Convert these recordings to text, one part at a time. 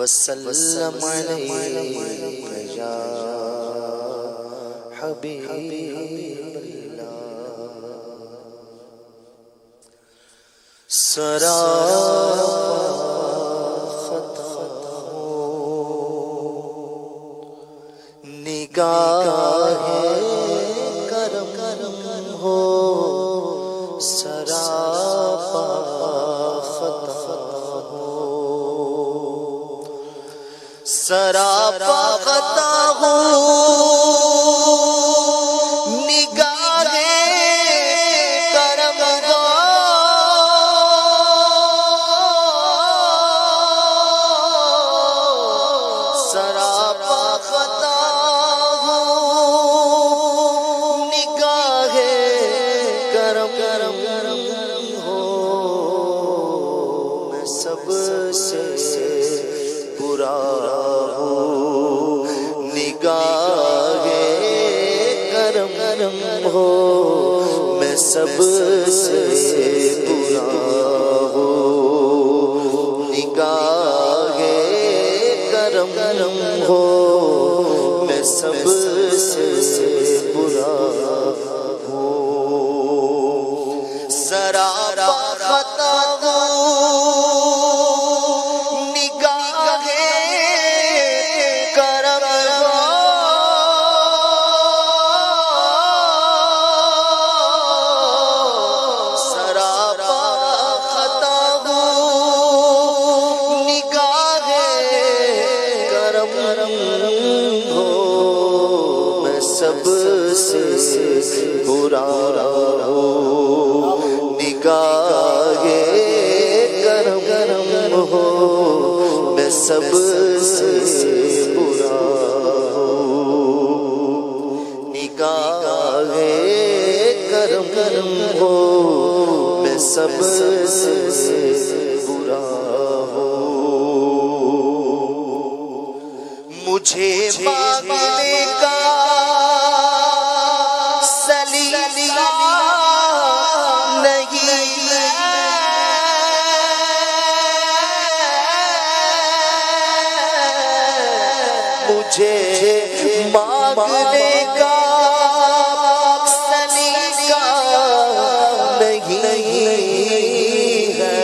وسلم علیک یا حبیب اللہ سراپا نگاہ کرم ہو سراپا خطا ہو سراپا خطا ہو نگاہ کرم ہو سراپا خطا سب سے برا ہوں نگاہ کرم ہو میں سب سے برا ہوں نگاہ کرم ہو میں سب سے برا ہوں سراپا خطا سب سے برا ہو نگاہ کرم ہو میں سب سے برا ہوں نگاہ کرم ہو میں سب سے برا ہوں مجھے مانگنے کا مجھے مانگنے کا سلیقہ نہیں ہے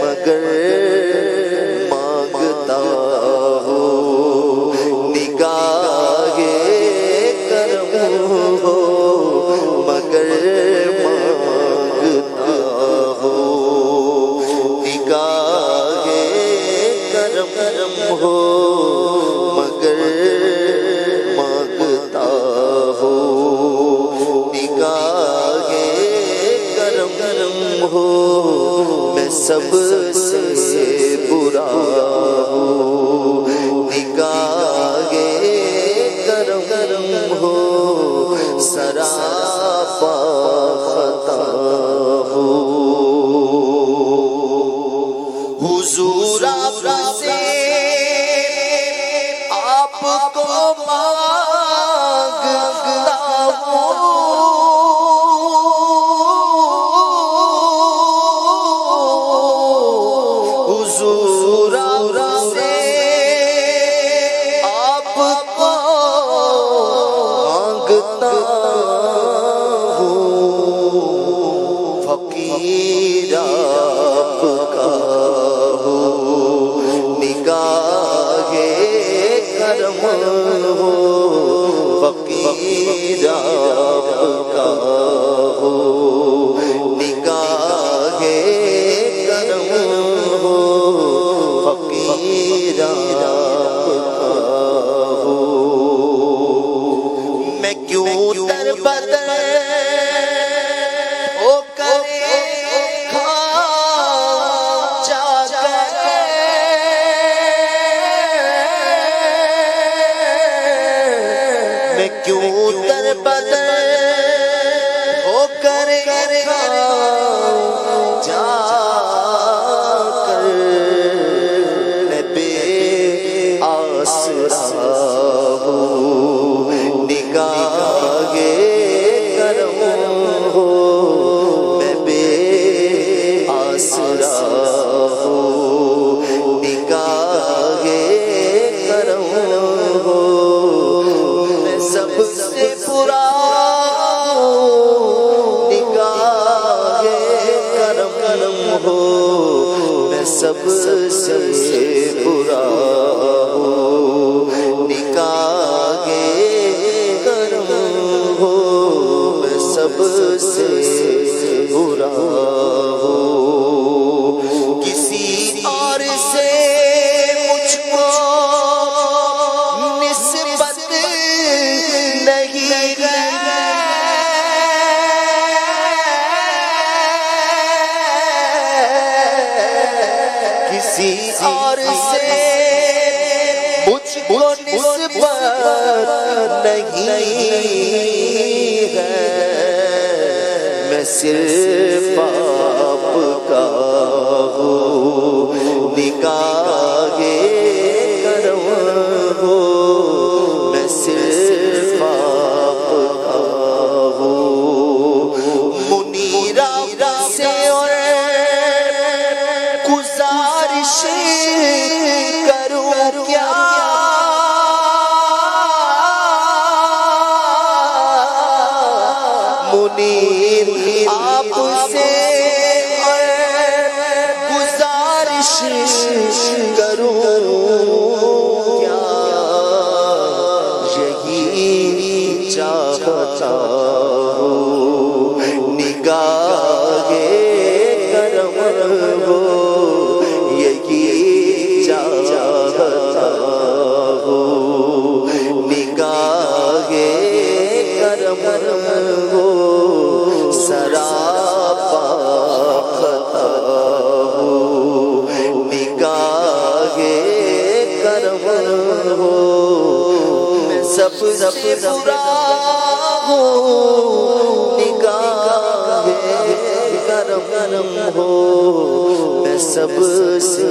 مگر مانگتا ہوں نگاہ کرم ہو مگر مانگتا ہوں نگاہ کرم ہو مگر مانگتا ہو نگاہ کرم ہو میں سب سے برا ہوں نگاہ کرم ہو سراپا خطا ہو حضور آپ سے آپ کو مانگتا ہوں حضور آپ سے آپ کو مانگتا ہوں فقیر آپ کا نگاہ کرم ہو فقیر آپ کا ہو نگاہ کرم ہو فقیر آپ کا ہو میں کیوں در بدر ہو کر کیوں در بدر ہو کر جا کر میں بے آسرا ہوں نگاہ کرم ہو میں بے آسرا ہوں نگاہ سے مجھ کو نسبت نہیں ہے، میں صرف آپ کا ہوں، نگاہ کرم ہوں، میں صرف آپ کا ہوں، منیرہ سے اور گزارش کروں کیا، منیر آپ سے گزارش کروں کیا، یہی چاہتا ہوں نگاہ کرم ہو، یہی چاہتا ہوں نگاہ کرم ہو، سراپا خطا ہو نگاہ کرم ہو، میں سب سے برا ہوں نگاہ کرم ہو، میں سب سے